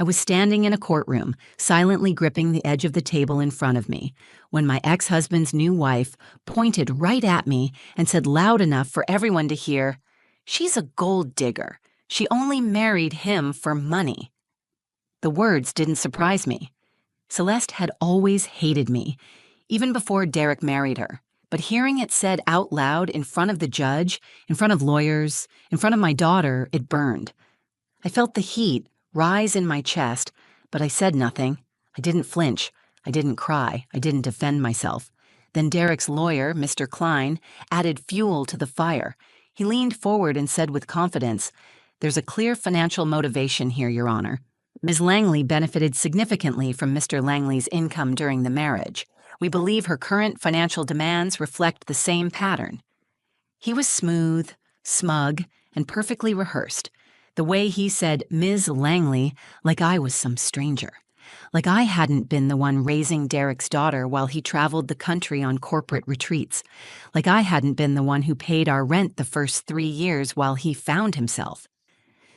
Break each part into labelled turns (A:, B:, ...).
A: I was standing in a courtroom, silently gripping the edge of the table in front of me, when my ex-husband's new wife pointed right at me and said loud enough for everyone to hear, "She's a gold digger. She only married him for money." The words didn't surprise me. Celeste had always hated me, even before Derek married her. But hearing it said out loud in front of the judge, in front of lawyers, in front of my daughter, it burned. I felt the heat rise in my chest, but I said nothing. I didn't flinch. I didn't cry. I didn't defend myself. Then Derek's lawyer, Mr. Klein, added fuel to the fire. He leaned forward and said with confidence, "There's a clear financial motivation here, Your Honor. Ms. Langley benefited significantly from Mr. Langley's income during the marriage. We believe her current financial demands reflect the same pattern." He was smooth, smug, and perfectly rehearsed. The way he said Ms. Langley, like I was some stranger. Like I hadn't been the one raising Derek's daughter while he traveled the country on corporate retreats. Like I hadn't been the one who paid our rent the first 3 years while he found himself.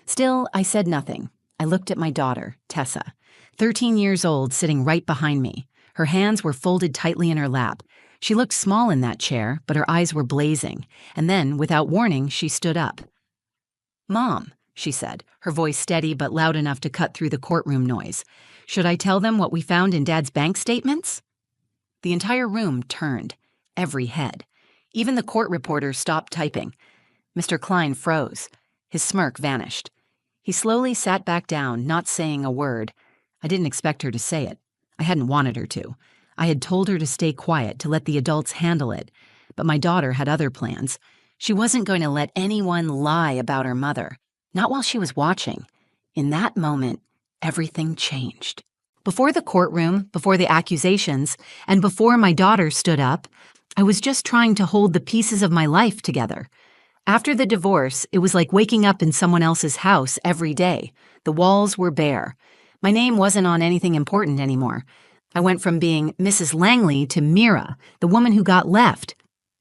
A: Still, I said nothing. I looked at my daughter, Tessa, 13 years old, sitting right behind me. Her hands were folded tightly in her lap. She looked small in that chair, but her eyes were blazing. And then, without warning, she stood up. "Mom," she said, her voice steady but loud enough to cut through the courtroom noise. "Should I tell them what we found in Dad's bank statements?" The entire room turned, every head. Even the court reporter stopped typing. Mr. Klein froze. His smirk vanished. He slowly sat back down, not saying a word. I didn't expect her to say it. I hadn't wanted her to. I had told her to stay quiet, to let the adults handle it. But my daughter had other plans. She wasn't going to let anyone lie about her mother. Not while she was watching. In that moment, everything changed. Before the courtroom, before the accusations, and before my daughter stood up, I was just trying to hold the pieces of my life together. After the divorce, it was like waking up in someone else's house every day. The walls were bare. My name wasn't on anything important anymore. I went from being Mrs. Langley to Mira, the woman who got left.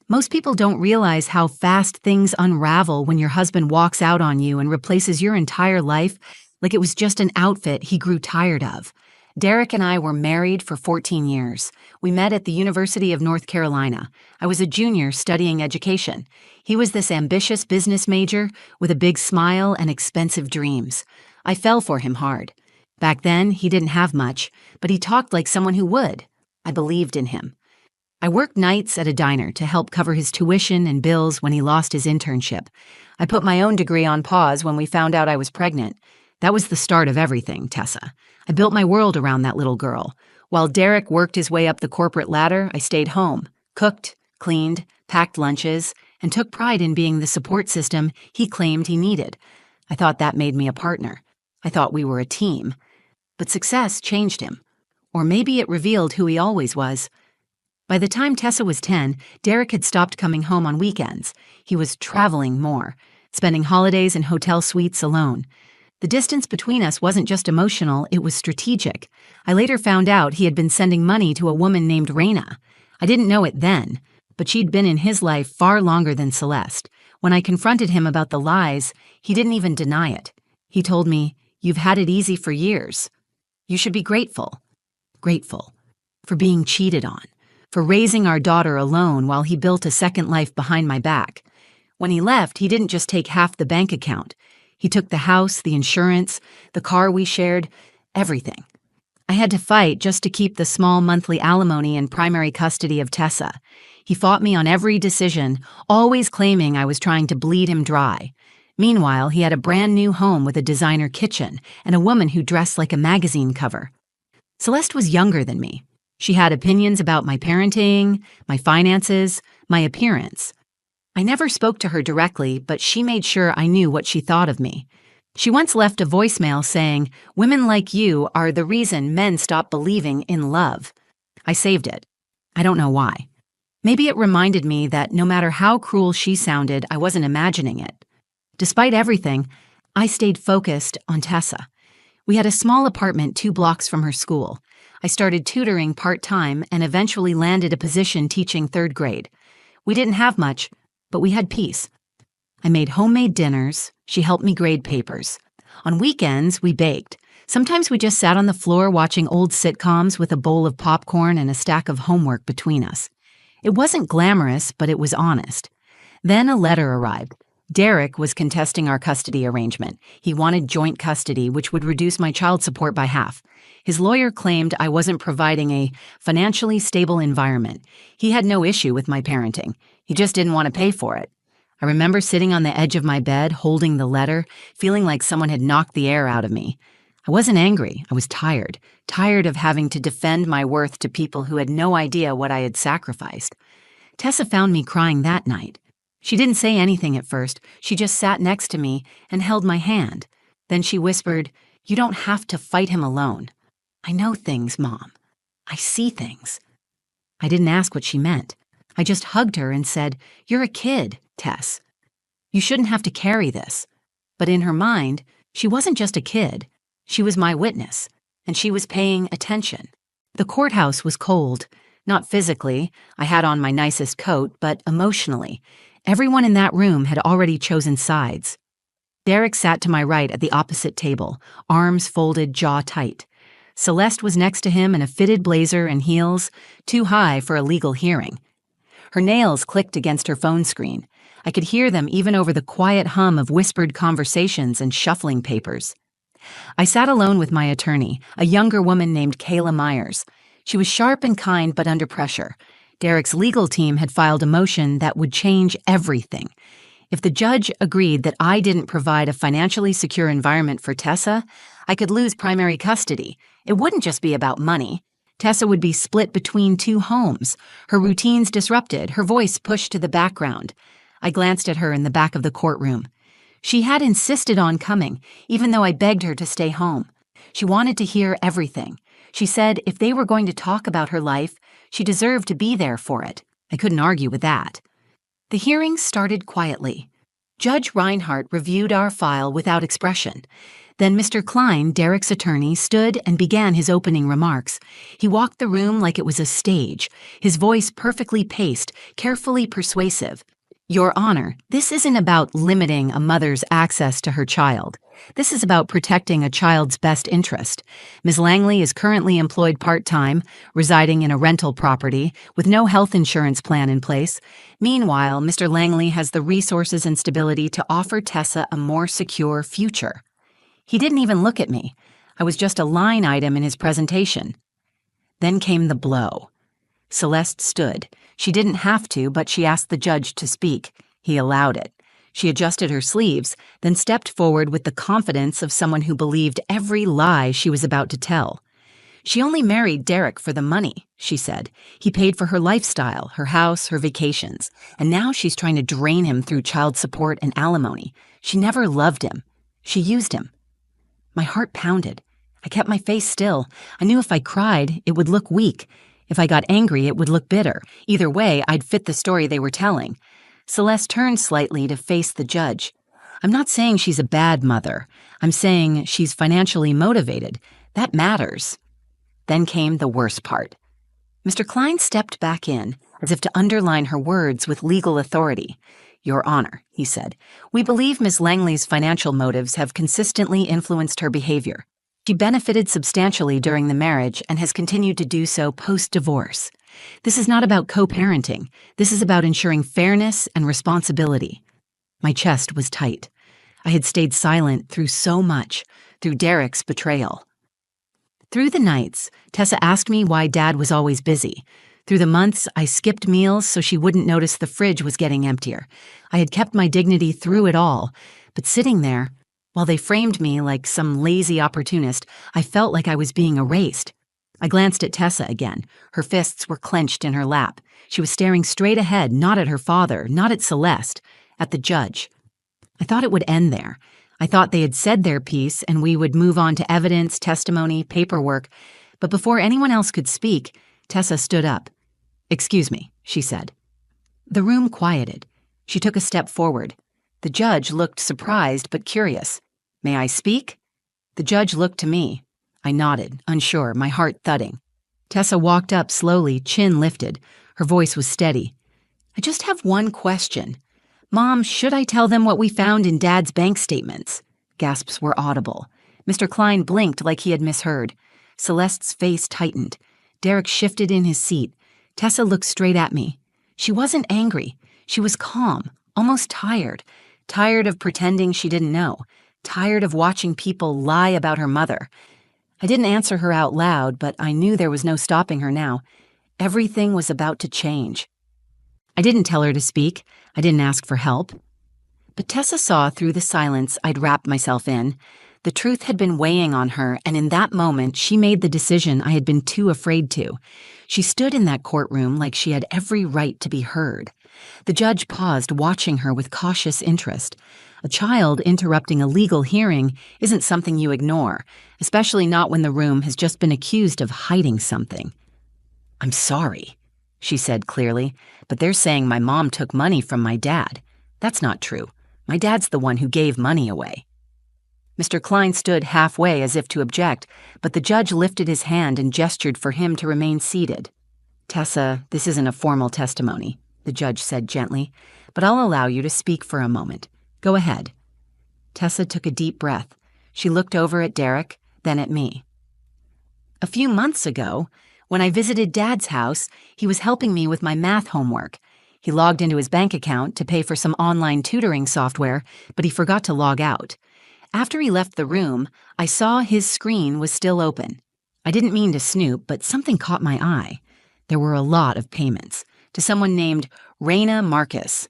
A: Most people don't realize how fast things unravel when your husband walks out on you and replaces your entire life like it was just an outfit he grew tired of. Derek and I were married for 14 years. We met at the University of North Carolina. I was a junior studying education. He was this ambitious business major with a big smile and expensive dreams. I fell for him hard. Back then, he didn't have much, but he talked like someone who would. I believed in him. I worked nights at a diner to help cover his tuition and bills when he lost his internship. I put my own degree on pause when we found out I was pregnant. That was the start of everything, Tessa. I built my world around that little girl. While Derek worked his way up the corporate ladder, I stayed home, cooked, cleaned, packed lunches, and took pride in being the support system he claimed he needed. I thought that made me a partner. I thought we were a team. But success changed him. Or maybe it revealed who he always was. By the time Tessa was 10, Derek had stopped coming home on weekends. He was traveling more, spending holidays in hotel suites alone. The distance between us wasn't just emotional, it was strategic. I later found out he had been sending money to a woman named Raina. I didn't know it then, but she'd been in his life far longer than Celeste. When I confronted him about the lies, he didn't even deny it. He told me, "You've had it easy for years. You should be grateful." Grateful. For being cheated on. For raising our daughter alone while he built a second life behind my back. When he left, he didn't just take half the bank account. He took the house, the insurance, the car we shared, everything. I had to fight just to keep the small monthly alimony and primary custody of Tessa. He fought me on every decision, always claiming I was trying to bleed him dry. Meanwhile, he had a brand new home with a designer kitchen and a woman who dressed like a magazine cover. Celeste was younger than me. She had opinions about my parenting, my finances, my appearance. I never spoke to her directly, but she made sure I knew what she thought of me. She once left a voicemail saying, "Women like you are the reason men stop believing in love." I saved it. I don't know why. Maybe it reminded me that no matter how cruel she sounded, I wasn't imagining it. Despite everything, I stayed focused on Tessa. We had a small apartment 2 blocks from her school. I started tutoring part-time and eventually landed a position teaching 3rd grade. We didn't have much, but we had peace. I made homemade dinners. She helped me grade papers. On weekends, we baked. Sometimes we just sat on the floor watching old sitcoms with a bowl of popcorn and a stack of homework between us. It wasn't glamorous, but it was honest. Then a letter arrived. Derek was contesting our custody arrangement. He wanted joint custody, which would reduce my child support by half. His lawyer claimed I wasn't providing a financially stable environment. He had no issue with my parenting. He just didn't want to pay for it. I remember sitting on the edge of my bed, holding the letter, feeling like someone had knocked the air out of me. I wasn't angry. I was tired of having to defend my worth to people who had no idea what I had sacrificed. Tessa found me crying that night. She didn't say anything at first. She just sat next to me and held my hand. Then she whispered, "You don't have to fight him alone." "I know things, Mom. I see things." I didn't ask what she meant. I just hugged her and said, "You're a kid, Tess. You shouldn't have to carry this." But in her mind, she wasn't just a kid. She was my witness, and she was paying attention. The courthouse was cold. Not physically, I had on my nicest coat, but emotionally. Everyone in that room had already chosen sides. Derek sat to my right at the opposite table, arms folded, jaw tight. Celeste was next to him in a fitted blazer and heels, too high for a legal hearing. Her nails clicked against her phone screen. I could hear them even over the quiet hum of whispered conversations and shuffling papers. I sat alone with my attorney, a younger woman named Kayla Myers. She was sharp and kind, but under pressure. Derek's legal team had filed a motion that would change everything. If the judge agreed that I didn't provide a financially secure environment for Tessa, I could lose primary custody. It wouldn't just be about money. Tessa would be split between two homes, her routines disrupted, her voice pushed to the background. I glanced at her in the back of the courtroom. She had insisted on coming, even though I begged her to stay home. She wanted to hear everything. She said if they were going to talk about her life, she deserved to be there for it. I couldn't argue with that. The hearing started quietly. Judge Reinhardt reviewed our file without expression. Then Mr. Klein, Derek's attorney, stood and began his opening remarks. He walked the room like it was a stage, his voice perfectly paced, carefully persuasive. "Your Honor, this isn't about limiting a mother's access to her child. This is about protecting a child's best interest. Ms. Langley is currently employed part-time, residing in a rental property, with no health insurance plan in place. Meanwhile, Mr. Langley has the resources and stability to offer Tessa a more secure future." He didn't even look at me. I was just a line item in his presentation. Then came the blow. Celeste stood. She didn't have to, but she asked the judge to speak. He allowed it. She adjusted her sleeves, then stepped forward with the confidence of someone who believed every lie she was about to tell. "She only married Derek for the money," she said. "He paid for her lifestyle, her house, her vacations, and now she's trying to drain him through child support and alimony. She never loved him. She used him." My heart pounded. I kept my face still. I knew if I cried, it would look weak. If I got angry, it would look bitter. Either way, I'd fit the story they were telling. Celeste turned slightly to face the judge. "I'm not saying she's a bad mother. I'm saying she's financially motivated. That matters." Then came the worst part. Mr. Klein stepped back in, as if to underline her words with legal authority. "Your Honor," he said, "we believe Ms. Langley's financial motives have consistently influenced her behavior. She benefited substantially during the marriage and has continued to do so post-divorce. This is not about co-parenting. This is about ensuring fairness and responsibility." My chest was tight. I had stayed silent through so much, through Derek's betrayal. Through the nights, Tessa asked me why Dad was always busy. Through the months, I skipped meals so she wouldn't notice the fridge was getting emptier. I had kept my dignity through it all, but sitting there, while they framed me like some lazy opportunist, I felt like I was being erased. I glanced at Tessa again. Her fists were clenched in her lap. She was staring straight ahead, not at her father, not at Celeste, at the judge. I thought it would end there. I thought they had said their piece and we would move on to evidence, testimony, paperwork. But before anyone else could speak, Tessa stood up. "Excuse me," she said. The room quieted. She took a step forward. The judge looked surprised but curious. "May I speak?" The judge looked to me. I nodded, unsure, my heart thudding. Tessa walked up slowly, chin lifted. Her voice was steady. "I just have one question. Mom, should I tell them what we found in Dad's bank statements?" Gasps were audible. Mr. Klein blinked like he had misheard. Celeste's face tightened. Derek shifted in his seat. Tessa looked straight at me. She wasn't angry. She was calm, almost tired. Tired of pretending she didn't know. Tired of watching people lie about her mother. I didn't answer her out loud, but I knew there was no stopping her now. Everything was about to change. I didn't tell her to speak. I didn't ask for help. But Tessa saw through the silence I'd wrapped myself in. The truth had been weighing on her, and in that moment, she made the decision I had been too afraid to. She stood in that courtroom like she had every right to be heard. The judge paused, watching her with cautious interest. A child interrupting a legal hearing isn't something you ignore, especially not when the room has just been accused of hiding something. "I'm sorry," she said clearly, "but they're saying my mom took money from my dad. That's not true. My dad's the one who gave money away." Mr. Klein stood halfway as if to object, but the judge lifted his hand and gestured for him to remain seated. "Tessa, this isn't a formal testimony," the judge said gently, "but I'll allow you to speak for a moment. Go ahead." Tessa took a deep breath. She looked over at Derek, then at me. "A few months ago, when I visited Dad's house, he was helping me with my math homework. He logged into his bank account to pay for some online tutoring software, but he forgot to log out. After he left the room, I saw his screen was still open. I didn't mean to snoop, but something caught my eye. There were a lot of payments to someone named Raina Marcus.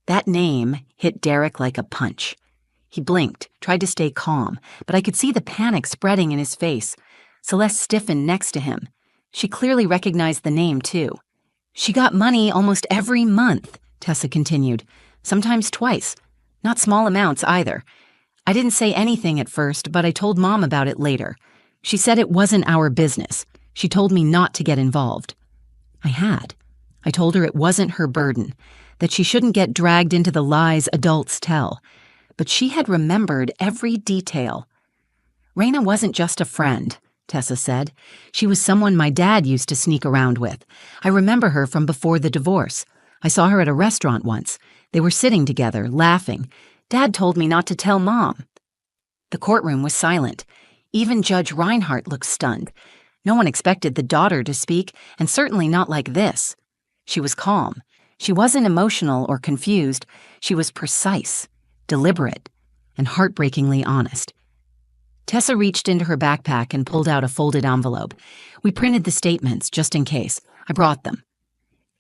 A: That name hit Derek like a punch. He blinked, tried to stay calm, but I could see the panic spreading in his face. Celeste stiffened next to him. She clearly recognized the name, too. "She got money almost every month," Tessa continued, "sometimes twice. Not small amounts either. I didn't say anything at first, but I told Mom about it later. She said it wasn't our business. She told me not to get involved. I had. I told her it wasn't her burden, that she shouldn't get dragged into the lies adults tell. But she had remembered every detail. Raina wasn't just a friend," Tessa said. "She was someone my dad used to sneak around with. I remember her from before the divorce. I saw her at a restaurant once. They were sitting together, laughing. Dad told me not to tell Mom." The courtroom was silent. Even Judge Reinhardt looked stunned. No one expected the daughter to speak, and certainly not like this. She was calm. She wasn't emotional or confused. She was precise, deliberate, and heartbreakingly honest. Tessa reached into her backpack and pulled out a folded envelope. "We printed the statements, just in case. I brought them."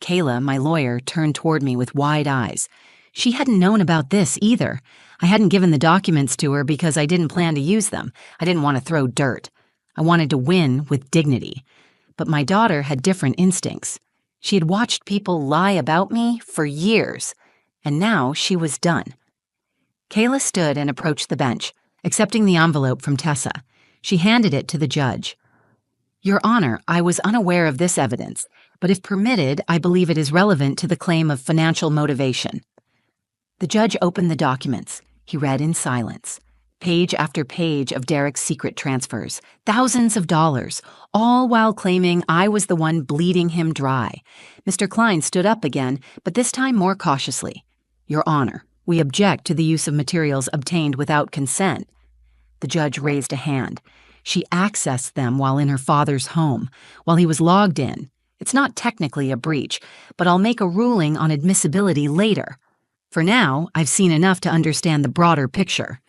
A: Kayla, my lawyer, turned toward me with wide eyes. She hadn't known about this either. I hadn't given the documents to her because I didn't plan to use them. I didn't want to throw dirt. I wanted to win with dignity. But my daughter had different instincts. She had watched people lie about me for years, and now she was done. Kayla stood and approached the bench, accepting the envelope from Tessa. She handed it to the judge. "Your Honor, I was unaware of this evidence, but if permitted, I believe it is relevant to the claim of financial motivation." The judge opened the documents. He read in silence. Page after page of Derek's secret transfers, thousands of dollars, all while claiming I was the one bleeding him dry. Mr. Klein stood up again, but this time more cautiously. "Your Honor, we object to the use of materials obtained without consent." The judge raised a hand. "She accessed them while in her father's home, while he was logged in. It's not technically a breach, but I'll make a ruling on admissibility later. For now, I've seen enough to understand the broader picture."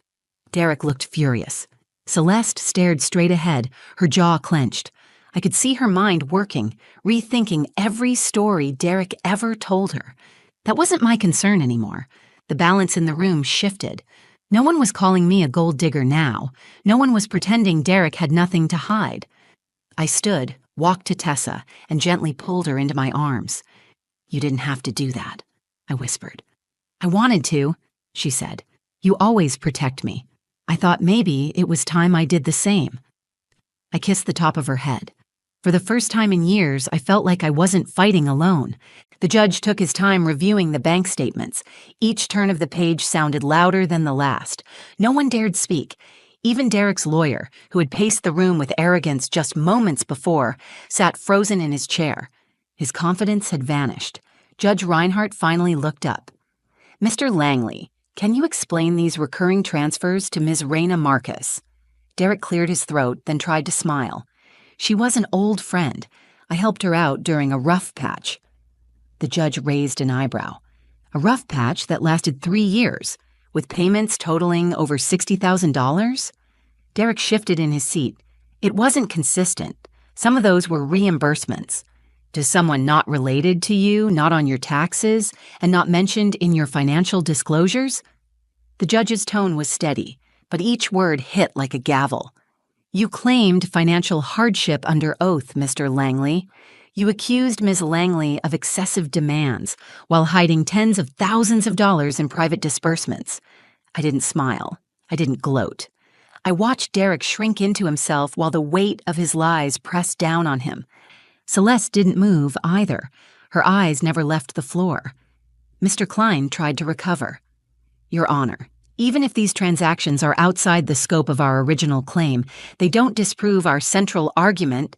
A: Derek looked furious. Celeste stared straight ahead, her jaw clenched. I could see her mind working, rethinking every story Derek ever told her. That wasn't my concern anymore. The balance in the room shifted. No one was calling me a gold digger now. No one was pretending Derek had nothing to hide. I stood, walked to Tessa, and gently pulled her into my arms. "You didn't have to do that," I whispered. "I wanted to," she said. "You always protect me. I thought maybe it was time I did the same." I kissed the top of her head. For the first time in years, I felt like I wasn't fighting alone. The judge took his time reviewing the bank statements. Each turn of the page sounded louder than the last. No one dared speak. Even Derek's lawyer, who had paced the room with arrogance just moments before, sat frozen in his chair. His confidence had vanished. Judge Reinhardt finally looked up. "Mr. Langley, can you explain these recurring transfers to Ms. Raina Marcus?" Derek cleared his throat, then tried to smile. She was an old friend. I helped her out during a rough patch. The judge raised an eyebrow. A rough patch that lasted 3 years, with payments totaling over $60,000? Derek shifted in his seat. It wasn't consistent. Some of those were reimbursements. Does someone not related to you, not on your taxes, and not mentioned in your financial disclosures? The judge's tone was steady, but each word hit like a gavel. You claimed financial hardship under oath, Mr. Langley. You accused Ms. Langley of excessive demands while hiding tens of thousands of dollars in private disbursements. I didn't smile. I didn't gloat. I watched Derek shrink into himself while the weight of his lies pressed down on him. Celeste didn't move either. Her eyes never left the floor. Mr. Klein tried to recover. Your Honor, even if these transactions are outside the scope of our original claim, they don't disprove our central argument.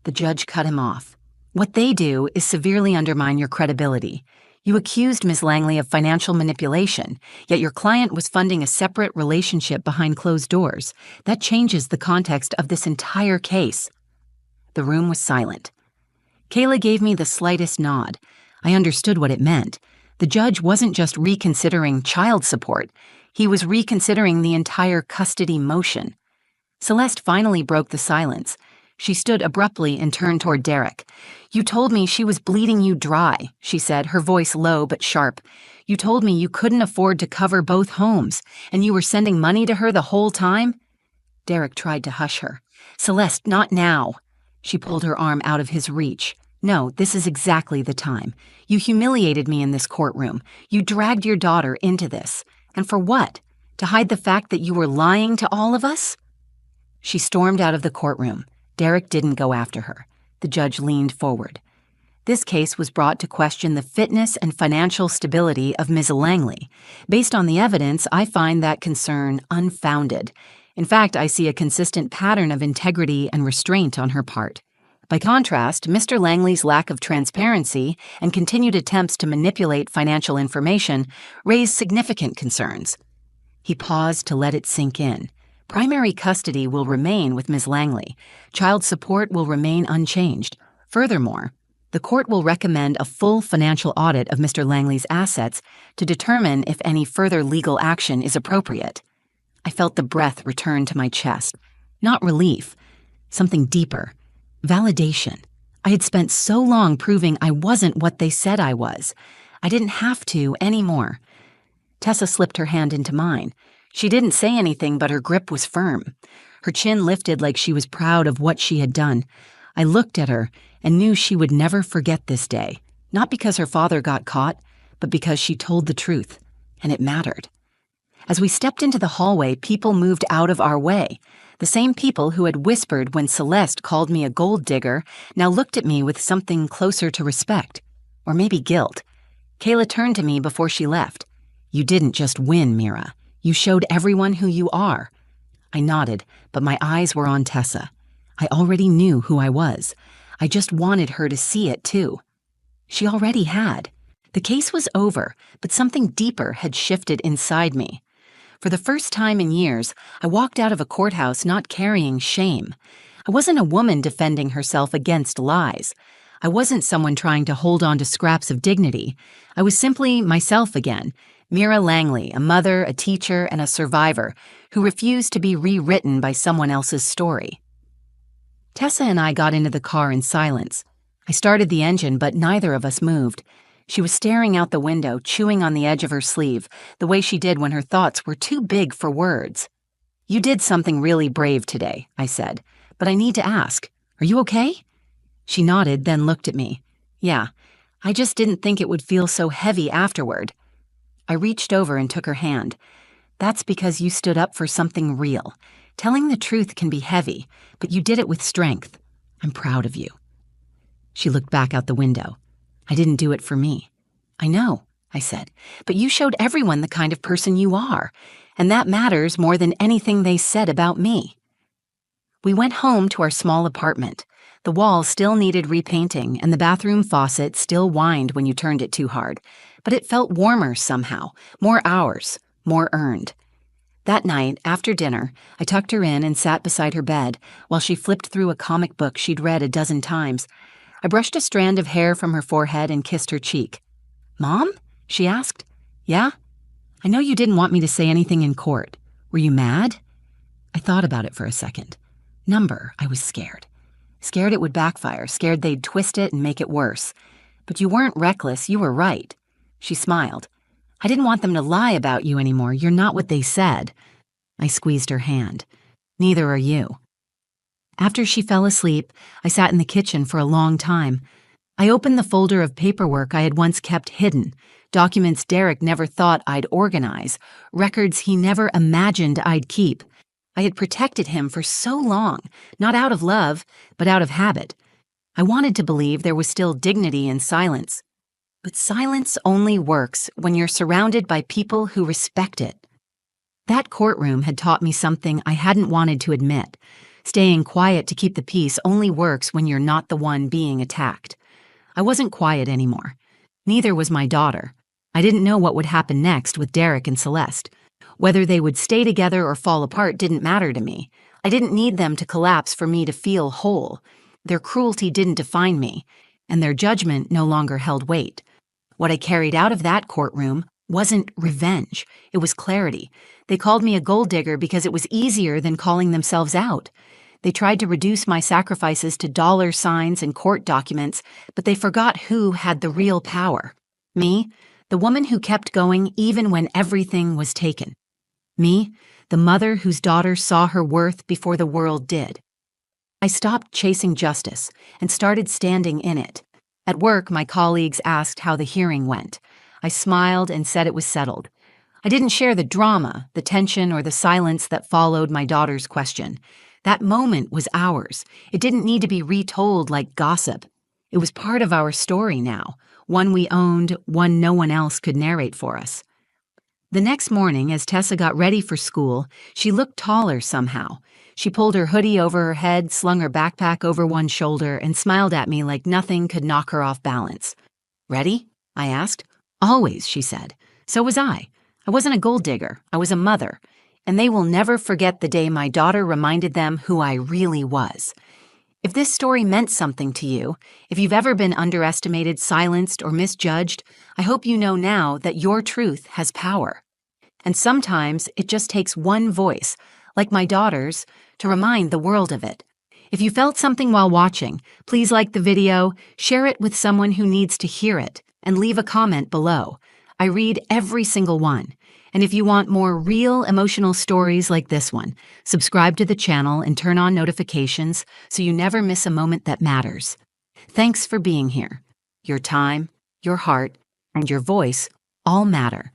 A: The judge cut him off. What they do is severely undermine your credibility. You accused Ms. Langley of financial manipulation, yet your client was funding a separate relationship behind closed doors. That changes the context of this entire case. The room was silent. Kayla gave me the slightest nod. I understood what it meant. The judge wasn't just reconsidering child support. He was reconsidering the entire custody motion. Celeste finally broke the silence. She stood abruptly and turned toward Derek. You told me she was bleeding you dry, she said, her voice low but sharp. You told me you couldn't afford to cover both homes, and you were sending money to her the whole time? Derek tried to hush her. Celeste, not now. She pulled her arm out of his reach. No, this is exactly the time. You humiliated me in this courtroom. You dragged your daughter into this. And for what? To hide the fact that you were lying to all of us? She stormed out of the courtroom. Derek didn't go after her. The judge leaned forward. This case was brought to question the fitness and financial stability of Ms. Langley. Based on the evidence, I find that concern unfounded. In fact, I see a consistent pattern of integrity and restraint on her part. By contrast, Mr. Langley's lack of transparency and continued attempts to manipulate financial information raised significant concerns. He paused to let it sink in. Primary custody will remain with Ms. Langley. Child support will remain unchanged. Furthermore, the court will recommend a full financial audit of Mr. Langley's assets to determine if any further legal action is appropriate. I felt the breath return to my chest. Not relief, something deeper. Validation. I had spent so long proving I wasn't what they said I was. I didn't have to anymore. Tessa slipped her hand into mine. She didn't say anything, but her grip was firm. Her chin lifted like she was proud of what she had done. I looked at her and knew she would never forget this day, not because her father got caught, but because she told the truth, and it mattered. As we stepped into the hallway, people moved out of our way. The same people who had whispered when Celeste called me a gold digger now looked at me with something closer to respect, or maybe guilt. Kayla turned to me before she left. You didn't just win, Mira. You showed everyone who you are. I nodded, but my eyes were on Tessa. I already knew who I was. I just wanted her to see it, too. She already had. The case was over, but something deeper had shifted inside me. For the first time in years, I walked out of a courthouse not carrying shame. I wasn't a woman defending herself against lies. I wasn't someone trying to hold on to scraps of dignity. I was simply myself again, Mira Langley, a mother, a teacher, and a survivor who refused to be rewritten by someone else's story. Tessa and I got into the car in silence. I started the engine, but neither of us moved. She was staring out the window, chewing on the edge of her sleeve, the way she did when her thoughts were too big for words. You did something really brave today, I said, but I need to ask, are you okay? She nodded, then looked at me. Yeah, I just didn't think it would feel so heavy afterward. I reached over and took her hand. That's because you stood up for something real. Telling the truth can be heavy, but you did it with strength. I'm proud of you. She looked back out the window. I didn't do it for me. I know, I said, but you showed everyone the kind of person you are, and that matters more than anything they said about me. We went home to our small apartment. The wall still needed repainting, and the bathroom faucet still whined when you turned it too hard, but it felt warmer somehow, more ours, more earned. That night, after dinner, I tucked her in and sat beside her bed while she flipped through a comic book she'd read a dozen times. I brushed a strand of hair from her forehead and kissed her cheek. "Mom?" she asked. "Yeah? I know you didn't want me to say anything in court. Were you mad?" I thought about it for a second. I was scared. Scared it would backfire, scared they'd twist it and make it worse. But you weren't reckless, you were right. She smiled. "I didn't want them to lie about you anymore. You're not what they said." I squeezed her hand. "Neither are you." After she fell asleep, I sat in the kitchen for a long time. I opened the folder of paperwork I had once kept hidden, documents Derek never thought I'd organize, records he never imagined I'd keep. I had protected him for so long, not out of love, but out of habit. I wanted to believe there was still dignity in silence. But silence only works when you're surrounded by people who respect it. That courtroom had taught me something I hadn't wanted to admit. Staying quiet to keep the peace only works when you're not the one being attacked. I wasn't quiet anymore. Neither was my daughter. I didn't know what would happen next with Derek and Celeste. Whether they would stay together or fall apart didn't matter to me. I didn't need them to collapse for me to feel whole. Their cruelty didn't define me, and their judgment no longer held weight. What I carried out of that courtroom wasn't revenge. It was clarity. They called me a gold digger because it was easier than calling themselves out. They tried to reduce my sacrifices to dollar signs and court documents, but they forgot who had the real power. Me, the woman who kept going even when everything was taken. Me, the mother whose daughter saw her worth before the world did. I stopped chasing justice and started standing in it. At work, my colleagues asked how the hearing went. I smiled and said it was settled. I didn't share the drama, the tension, or the silence that followed my daughter's question. That moment was ours. It didn't need to be retold like gossip. It was part of our story now, one we owned, one no one else could narrate for us. The next morning, as Tessa got ready for school, she looked taller somehow. She pulled her hoodie over her head, slung her backpack over one shoulder, and smiled at me like nothing could knock her off balance. "Ready?" I asked. "Always," she said. So was I. I wasn't a gold digger. I was a mother. And they will never forget the day my daughter reminded them who I really was. If this story meant something to you, if you've ever been underestimated, silenced, or misjudged, I hope you know now that your truth has power. And sometimes it just takes one voice, like my daughter's, to remind the world of it. If you felt something while watching, please like the video, share it with someone who needs to hear it, and leave a comment below. I read every single one. And if you want more real emotional stories like this one, subscribe to the channel and turn on notifications so you never miss a moment that matters. Thanks for being here. Your time, your heart, and your voice all matter.